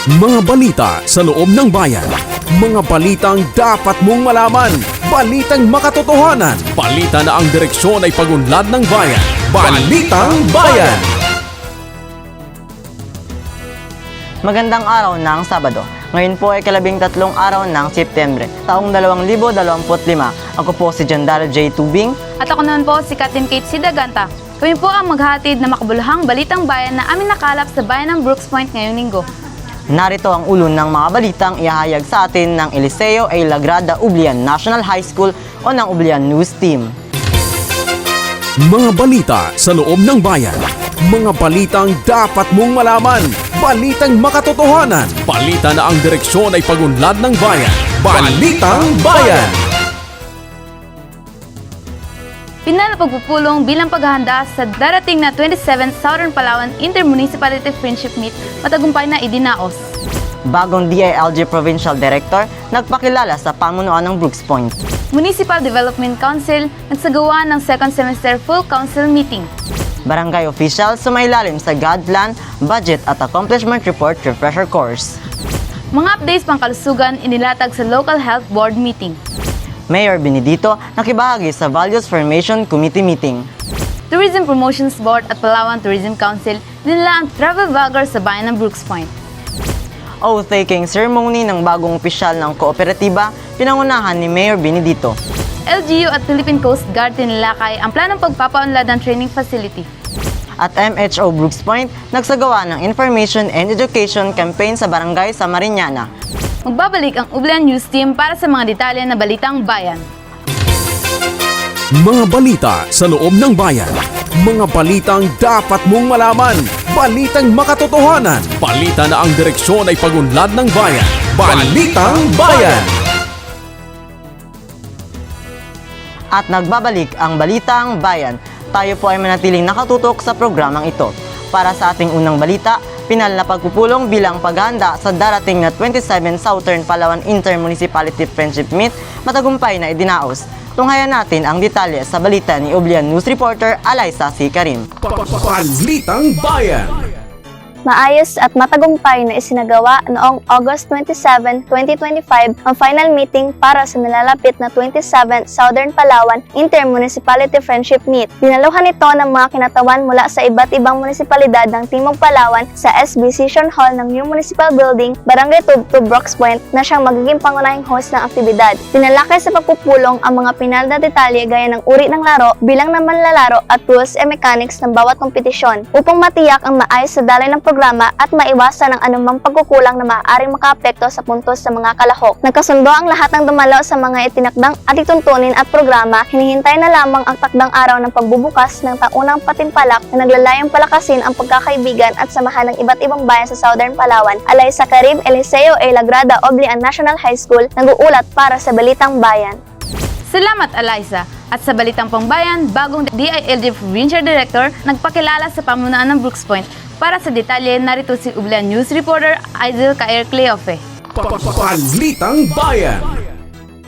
Mga balita sa loob ng bayan. Mga balitang dapat mong malaman. Balitang makatotohanan. Balita na ang direksyon ay pagunlad ng bayan. Balitang Bayan! Magandang araw ng Sabado. Ngayon po ay 13 araw ng Setyembre, taong 2025. Ako po si Jandalo J. Tubing. At ako naman po si Katin Kate Sidaganta. Kami po ang maghatid na makabuluhang balitang bayan na aming nakalap sa bayan ng Brooks Point ngayong linggo. Narito ang ulo ng mga balitang ihahayag sa atin ng Eliseo A. Lagrada Ublian National High School o ng Ublian News Team. Mga balita sa loob ng bayan. Mga balitang dapat mong malaman. Balitang makatotohanan. Balita na ang direksyon ay pagunlad ng bayan. Balitang Bayan! Pinal na pagpupulong bilang paghahanda sa darating na 27th Southern Palawan Intermunicipality Friendship Meet matagumpay na idinaos. Bagong DILG Provincial Director nagpakilala sa pamunuan ng Brooks Point. Municipal Development Council nagsagawa ng second semester full council meeting. Barangay official sumailalim sa God Plan, Budget at Accomplishment Report Refresher Course. Mga updates pangkalusugan inilatag sa Local Health Board meeting. Mayor Benedito nakibahagi sa Values Formation Committee meeting. Tourism Promotions Board at Palawan Tourism Council dinala ang travel vlogger sa bayan ng Brooks Point. Oath-taking ceremony ng bagong opisyal ng kooperatiba, pinangunahan ni Mayor Benedito. LGU at Philippine Coast Guard tinilakay ang planong pagpapaunlad ng training facility. At MHO Brooks Point nagsagawa ng Information and Education Campaign sa Barangay sa Mariñana. Magbabalik ang Ublian News Team para sa mga detalye na balitang bayan. Mga balita sa loob ng bayan. Mga balitang dapat mong malaman. Balitang makatotohanan. Balita na ang direksyon ay pagunlad ng bayan. Balitang Bayan! At nagbabalik ang Balitang Bayan. Tayo po ay manatiling nakatutok sa programang ito. Para sa ating unang balita, pinal na pagpupulong bilang paghahanda sa darating na 27 Southern Palawan Intermunicipality Friendship Meet matagumpay na idinaos. Tunghayan natin ang detalye sa balita ni Ublian News Reporter Alaysa C. Karim. Balitang Bayan! Maayos at matagumpay na isinagawa noong August 27, 2025 ang final meeting para sa nalalapit na 27th Southern Palawan Intermunicipality Friendship Meet. Dinaluhan ito ng mga kinatawan mula sa iba't ibang munisipalidad ng Timog Palawan sa SB Session Hall ng New Municipal Building, Barangay Tubtub, Brooks Point na siyang magiging pangunahing host ng aktibidad. Tinalakay sa pagpupulong ang mga pinal na detalye gaya ng uri ng laro, bilang ng manlalaro at tools and mechanics ng bawat kompetisyon upang matiyak ang maayos sa dalay ng programa at maiwasan ang anumang pagkukulang na maaaring makaapekto sa puntos sa mga kalahok. Nagkasundo ang lahat ng dumalo sa mga itinakdang at ituntunin at programa. Hinihintay na lamang ang takdang araw ng pagbubukas ng taunang patimpalak na naglalayong palakasin ang pagkakaibigan at samahan ng iba't ibang bayan sa Southern Palawan. Alaysa Karim, Eliseo A. Lagrada Ublian National High School, nag-uulat para sa Balitang Bayan. Salamat, Alaysa! At sa Balitang Pangbayan, bagong DILG Provincial Director nagpakilala sa pamunuan ng Brooks Point. Para sa detalye, narito si Ublian News Reporter Aizil Kair Cleofe. Balitang Bayan!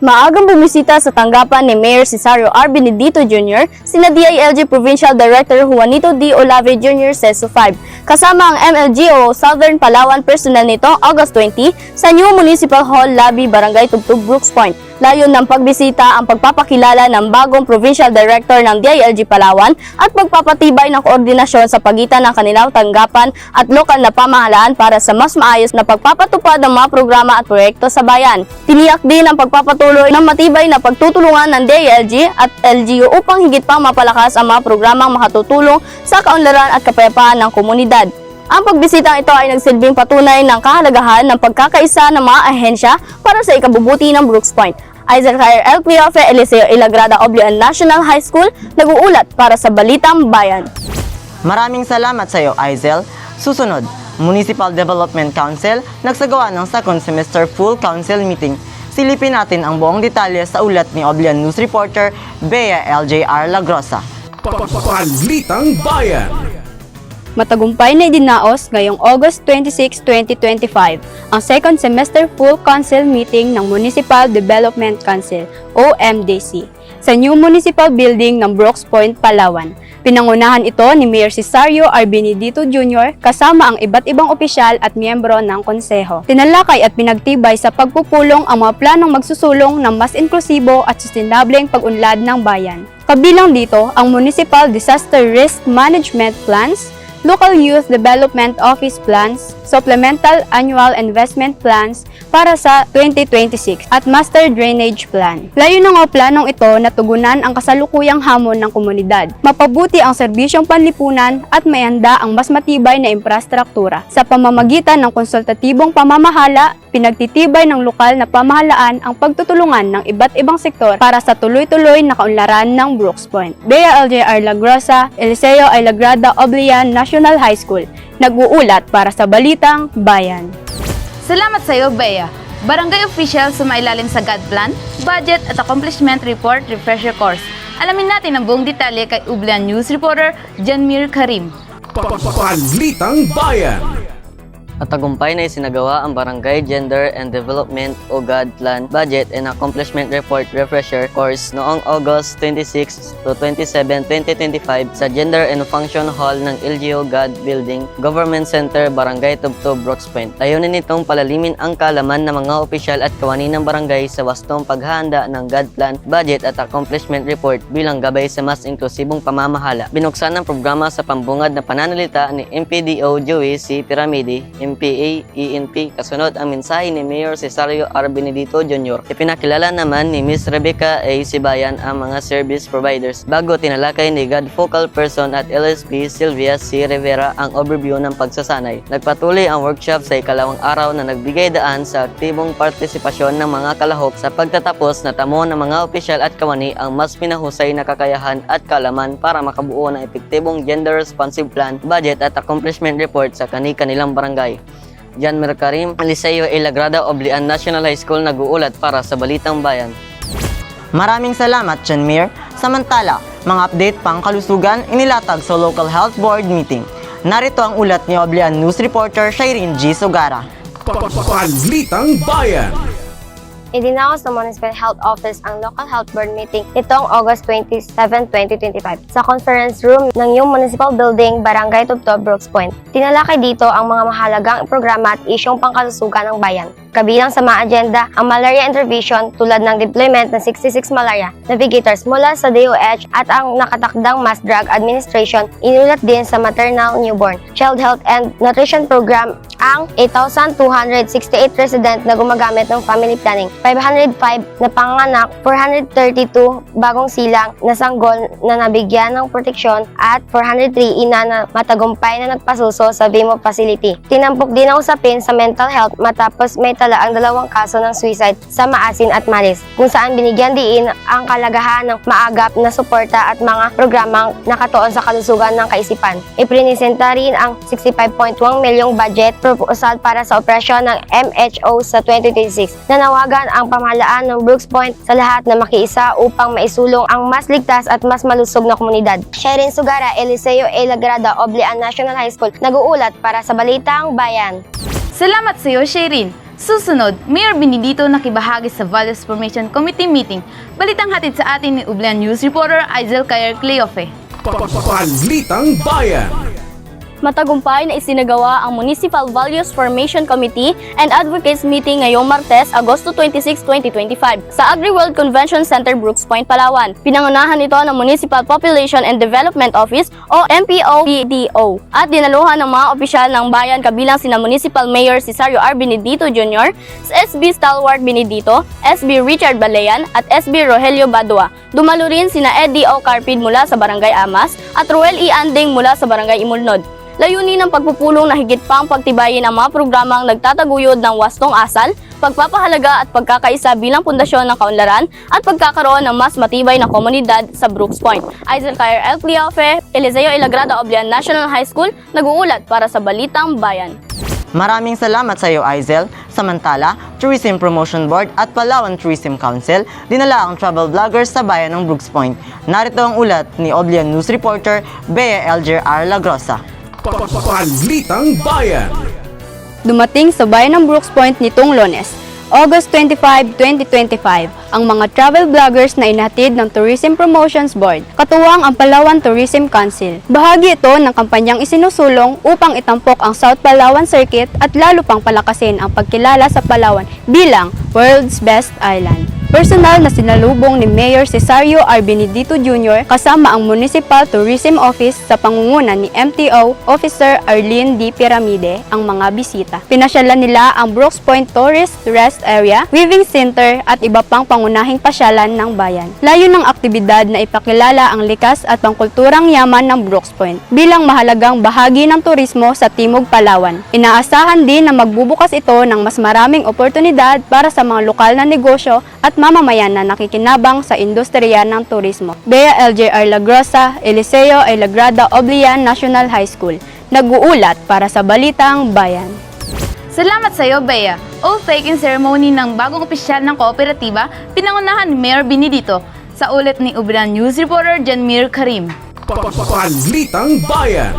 Maagang bumisita sa tanggapan ni Mayor Cesario R. Benedito Jr. sina DILG Provincial Director Juanito D. Olave Jr. CESO 5, kasama ang MLGO Southern Palawan personnel nitong August 20 sa New Municipal Hall Lobby, Barangay Tubtub, Brooks Point. Layon ng pagbisita ang pagpapakilala ng bagong Provincial Director ng DILG Palawan at pagpapatibay ng koordinasyon sa pagitan ng kanilang tanggapan at lokal na pamahalaan para sa mas maayos na pagpapatupad ng mga programa at proyekto sa bayan. Tiniyak din ang pagpapatuloy ng matibay na pagtutulungan ng DILG at LGU upang higit pang mapalakas ang mga programang makatutulong sa kaunlaran at kapayapaan ng komunidad. Ang pagbisitang ito ay nagsilbing patunay ng kahalagahan ng pagkakaisa ng mga ahensya para sa ikabubuti ng Brooks Point. Isaac Jair L. Cleofe, Eliseo A. Lagrada Ublian National High School, nag-uulat para sa Balitang Bayan. Maraming salamat sa iyo, Aizel. Susunod, Municipal Development Council nagsagawa ng second semester full council meeting. Silipin natin ang buong detalye sa ulat ni Ublian News Reporter Bea LJR Lagrosa. Balitang Bayan! Matagumpay na idinaos ngayong August 26, 2025 ang second semester full council meeting ng Municipal Development Council o MDC. sa new municipal building ng Brooks Point, Palawan. Pinangunahan ito ni Mayor Cesario R. Benedito Jr. kasama ang iba't ibang opisyal at miyembro ng konseho. Tinalakay at pinagtibay sa pagpupulong ang mga planong magsusulong ng mas inklusibo at sustainableng pag-unlad ng bayan. Kabilang dito ang Municipal Disaster Risk Management Plans, Local Youth Development Office Plans, Supplemental Annual Investment Plans para sa 2026 at Master Drainage Plan. Layo ng mga planong ito na tugunan ang kasalukuyang hamon ng komunidad, mapabuti ang serbisyong panlipunan at mayanda ang mas matibay na infrastruktura. Sa pamamagitan ng konsultatibong pamamahala, pinagtitibay ng lokal na pamahalaan ang pagtutulungan ng iba't ibang sektor para sa tuloy-tuloy na kaunlaran ng Brooks Point. Bea LJR Lagrosa, Eliseo Ilagrada Oblian National High School, nag-uulat para sa Balitang Bayan. Salamat sa iyo, Bea. Barangay official sumailalim sa God Plan, Budget at Accomplishment Report Refresher Course. Alamin natin ang buong detalye kay Ublan News Reporter Janmir Karim. Balitang Bayan. At tagumpay na isinagawa ang Barangay Gender and Development o GAD Plan Budget and Accomplishment Report Refresher Course noong August 26 to 27, 2025 sa Gender and Function Hall ng LGU GAD Building, Government Center, Barangay Tubtob, Brooks Point. Layunin nitong palalimin ang kaalaman ng mga opisyal at kawani ng barangay sa wastong paghahanda ng GAD Plan, Budget at Accomplishment Report bilang gabay sa mas inklusibong pamamahala. Binuksan ang programa sa pambungad na pananalita ni MPDO Joey C. Piramidi, MPA, ENP, kasunod ang mensahe ni Mayor Cesario R. Benedito Jr. Ipinakilala naman ni Ms. Rebecca A. Sibayan ang mga service providers bago tinalakay ni GAD Focal Person at LSP Sylvia C. Rivera ang overview ng pagsasanay. Nagpatuloy ang workshop sa ikalawang araw na nagbigay daan sa aktibong partisipasyon ng mga kalahok sa pagtatapos na tamo ng mga opisyal at kawani ang mas pinahusay na kakayahan at kalaman para makabuo ng epektibong gender-responsive plan, budget at accomplishment report sa kani-kanilang barangay. Janmir Karim, Eliseo Ilagrada Oblian National High School nag-uulat para sa Balitang Bayan. Maraming salamat, Janmir. Samantala, mga update pang kalusugan inilatag sa Local Health Board meeting. Narito ang ulat ni Oblian News Reporter Shireen G. Sugara. Balitang Bayan. Idinaos ng Municipal Health Office ang Local Health Board meeting nitong August 27, 2025 sa conference room ng New Municipal Building, Barangay Tubtob, Brooks Point. Tinalakay dito ang mga mahalagang programa at isyong pangkalusugan ng bayan. Kabilang sa mga agenda ang malaria intervention tulad ng deployment ng 66 malaria navigators mula sa DOH at ang nakatakdang mass drug administration. Inulat din sa maternal, newborn, child health and nutrition program ang 8,268 resident na gumagamit ng family planning, 505 na panganak, 432 bagong silang na sanggol na nabigyan ng proteksyon at 403 ina na matagumpay na nagpasuso sa BIMO facility. Tinampok din ang usapin sa mental health matapos may tala ang 2 kaso ng suicide sa Maasin at Maris, kung saan binigyan diin ang kalagahan ng maagap na suporta at mga programang nakatuon sa kalusugan ng kaisipan. Iprinisenta rin ang 65.1 milyong budget proposal para sa operasyon ng MHO sa 2026. Nanawagan ang pamahalaan ng Brooks Point sa lahat na makiisa upang maisulong ang mas ligtas at mas malusog na komunidad. Shireen Sugara, Eliseo Ilagrada Oblian National High School, nag-uulat para sa Balitang Bayan. Salamat sa iyo, Shireen. Susunod, Mayor Benedito nakibahagi sa Values Formation Committee meeting. Balitang hatid sa atin ni Ublan News Reporter Aizel Cayer Cleofe. Balitang Bayan. Matagumpay na isinagawa ang Municipal Values Formation Committee and Advocates Meeting ngayong Martes, Agosto 26, 2025 sa AgriWorld Convention Center, Brooks Point, Palawan. Pinangunahan ito ng Municipal Population and Development Office o MPO-PDO at dinaluhan ng mga opisyal ng bayan kabilang sina Municipal Mayor Cesario R. Benedito Jr., SB Stalwart Benedito, SB Richard Balean at SB Rogelio Badua. Dumalo rin sina Eddie O. Carpid mula sa Barangay Amas at Ruel E. Anding mula sa Barangay Imulnod. Layunin ng pagpupulong na higit pang pagtibayin ang mga programang nagtataguyod ng wastong asal, pagpapahalaga at pagkakaisa bilang pundasyon ng kaunlaran at pagkakaroon ng mas matibay na komunidad sa Brooks Point. Aizel Cayer L. Cleofe, Eliseo Ilagrada Oblian National High School, nag-uulat para sa Balitang Bayan. Maraming salamat sa iyo, Aizel. Samantala, Tourism Promotion Board at Palawan Tourism Council dinala ang travel vloggers sa bayan ng Brooks Point. Narito ang ulat ni Oblian News Reporter Bea LJR Lagrosa. Balitang Bayan. Dumating sa bayan ng Brooks Point nitong Lunes August 25, 2025, ang mga travel vloggers na inhatid ng Tourism Promotions Board, katuwang ang Palawan Tourism Council. Bahagi ito ng kampanyang isinusulong upang itampok ang South Palawan Circuit at lalo pang palakasin ang pagkilala sa Palawan bilang World's Best Island. Personal na sinalubong ni Mayor Cesario R. Benedito Jr. kasama ang Municipal Tourism Office sa pangunguna ni MTO Officer Arlene D. Piramide ang mga bisita. Pinasyalan nila ang Brooks Point Tourist Rest Area, Weaving Center at iba pang pangunahing pasyalan ng bayan. Layo ng aktibidad na ipakilala ang likas at pangkulturang yaman ng Brooks Point bilang mahalagang bahagi ng turismo sa Timog Palawan. Inaasahan din na magbubukas ito ng mas maraming oportunidad para sa mga lokal na negosyo at mamamayan na nakikinabang sa industriya ng turismo. Bea LJR Lagrosa, Eliseo El Lagrada Oblian National High School, nag-uulat para sa Balitang Bayan. Salamat sa iyo, Bea. Oath-taking ceremony ng bagong opisyal ng kooperatiba, pinangunahan ni Mayor Benedito. Sa ulit ni Ublan News Reporter Janmir Karim. Balitang Bayan.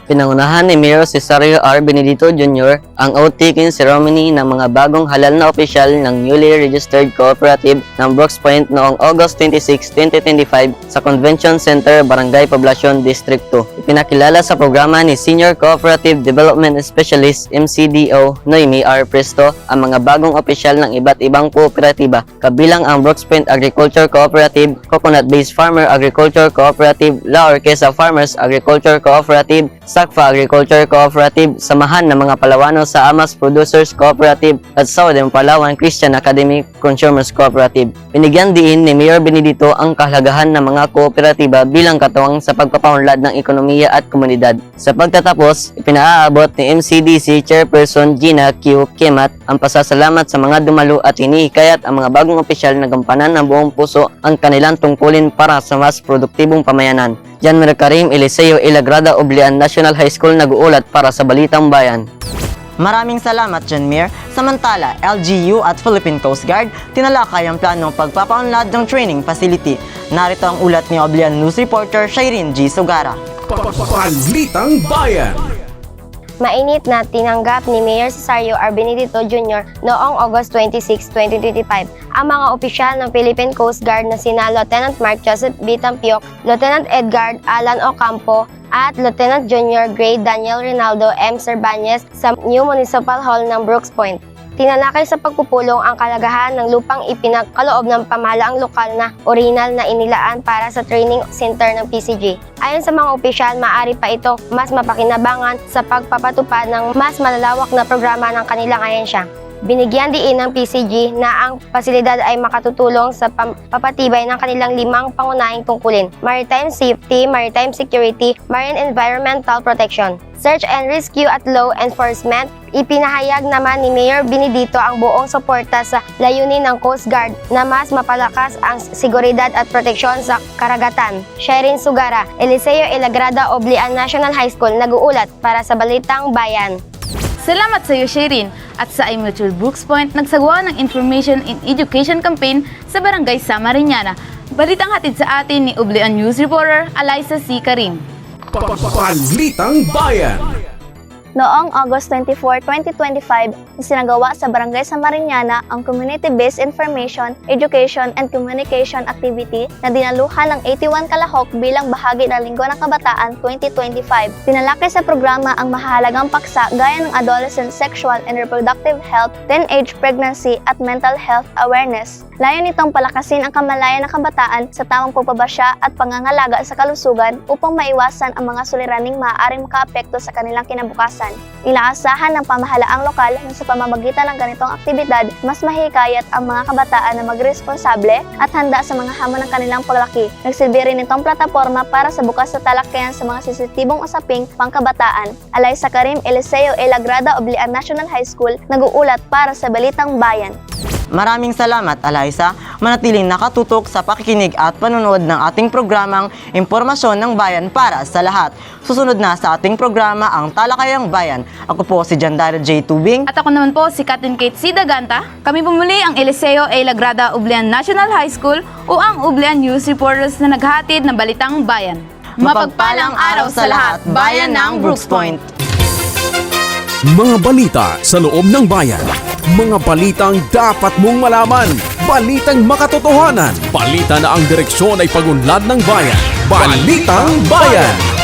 Pinangunahan ni Mayor Cesario R. Benedito Jr. ang oath-taking ceremony ng mga bagong halal na opisyal ng newly registered cooperative ng Brooks Point noong August 26, 2025 sa Convention Center, Barangay Poblacion, District 2. Ipinakilala sa programa ni Senior Cooperative Development Specialist MCDO Noemi R. Presto ang mga bagong opisyal ng iba't ibang kooperatiba, kabilang ang Brooks Point Agriculture Cooperative, Coconut Based Farmer Agriculture Cooperative, La Orquesa Farmers Agriculture Cooperative, Sakfa Agriculture Cooperative, samahan ng mga Palawano sa Amas Producers Cooperative at Southern Palawan Christian Academy Consumers Cooperative. Binigyan din ni Mayor Benedito ang kahalagahan ng mga kooperatiba bilang katuwang sa pagpapaunlad ng ekonomiya at komunidad. Sa pagtatapos, ipinaaabot ni MCDC Chairperson Gina Q. Kemat ang pasasalamat sa mga dumalo at hinihikayat ang mga bagong opisyal na gampanan ng buong puso ang kanilang tungkulin para sa mas produktibong pamayanan. Janmir Karim, Eliseo El Lagrada Oblian National High School, nag-uulat para sa Balitang Bayan. Maraming salamat, Janmir. Samantala, LGU at Philippine Coast Guard tinalakay ang planong pagpapaunlad ng training facility. Narito ang ulat ni Oblian News Reporter Shireen G. Sugara. Balitang Bayan. Mainit na tinanggap ni Mayor Cesario R. Benedito Jr. noong August 26, 2025 ang mga opisyal ng Philippine Coast Guard na sina Lieutenant Mark Joseph B. Tampiok, Lieutenant Edgar Alan Ocampo at Lieutenant Junior Grade Daniel Rinaldo M. Cervantes sa New Municipal Hall ng Brooks Point. Tinalakay sa pagpupulong ang kalagahan ng lupang ipinagkaloob ng pamahalaang lokal na orinal na inilaan para sa training center ng PCG. Ayon sa mga opisyal, maaari pa ito mas mapakinabangan sa pagpapatupad ng mas malalawak na programa ng kanilang ahensya. Binigyan diin ng PCG na ang pasilidad ay makatutulong sa papatibay ng kanilang 5 pangunahing tungkulin: maritime safety, maritime security, marine environmental protection, search and rescue at law enforcement. Ipinahayag naman ni Mayor Benedito ang buong suporta sa layunin ng Coast Guard na mas mapalakas ang seguridad at proteksyon sa karagatan. Shireen Sugara, Eliseo El Lagrada Oblian National High School, nag-uulat para sa Balitang Bayan. Salamat sa iyo, Shireen. At sa iMutual Brooks Point, nagsagawa ng Information and Education Campaign sa Barangay Samariñana. Balitang hatid sa atin ni Ublean News Reporter Eliza C. Karim. Balitang Bayan. Noong August 24, 2025, isinagawa sa Barangay Samariñana ang Community-Based Information, Education and Communication Activity na dinaluhan ng 81 kalahok bilang bahagi ng Linggo ng Kabataan 2025. Tinalakay sa programa ang mahalagang paksa gaya ng adolescent sexual and reproductive health, teenage pregnancy at mental health awareness. Layon nitong palakasin ang kamalayan ng kabataan sa tamang pagpapasya at pangangalaga sa kalusugan upang maiwasan ang mga suliraning maaaring makaapekto sa kanilang kinabukasan. Inaasahan ng pamahalaang lokal na sa pamamagitan ng ganitong aktibidad, mas mahikayat ang mga kabataan na magresponsable at handa sa mga hamon ng kanilang paglaki. Nagsilbi rin itong plataporma para sa bukas na talakayan sa mga sensitibong usaping pangkabataan. Eliza Karim, Eliseo El Lagrada Oblian National High School, nag-uulat para sa Balitang Bayan. Maraming salamat, Eliza. Manatiling nakatutok sa pakikinig at panunood ng ating programang Impormasyon ng Bayan para sa lahat. Susunod na sa ating programa ang Talakayang Bayan. Ako po si Jandara J. Tubing. At ako naman po si Katin Kate C. Daganta. Kami pumuli ang Eliseo A. Lagrada Ublean National High School o ang Ublean News Reporters na naghahatid ng Balitang Bayan. Mapagpalang araw sa lahat, bayan ng Brooks Point. Mga balita sa loob ng bayan. Mga balitang dapat mong malaman. Balitang makatotohanan. Balita na ang direksyon ay pagunlad ng bayan. Balitang Bayan!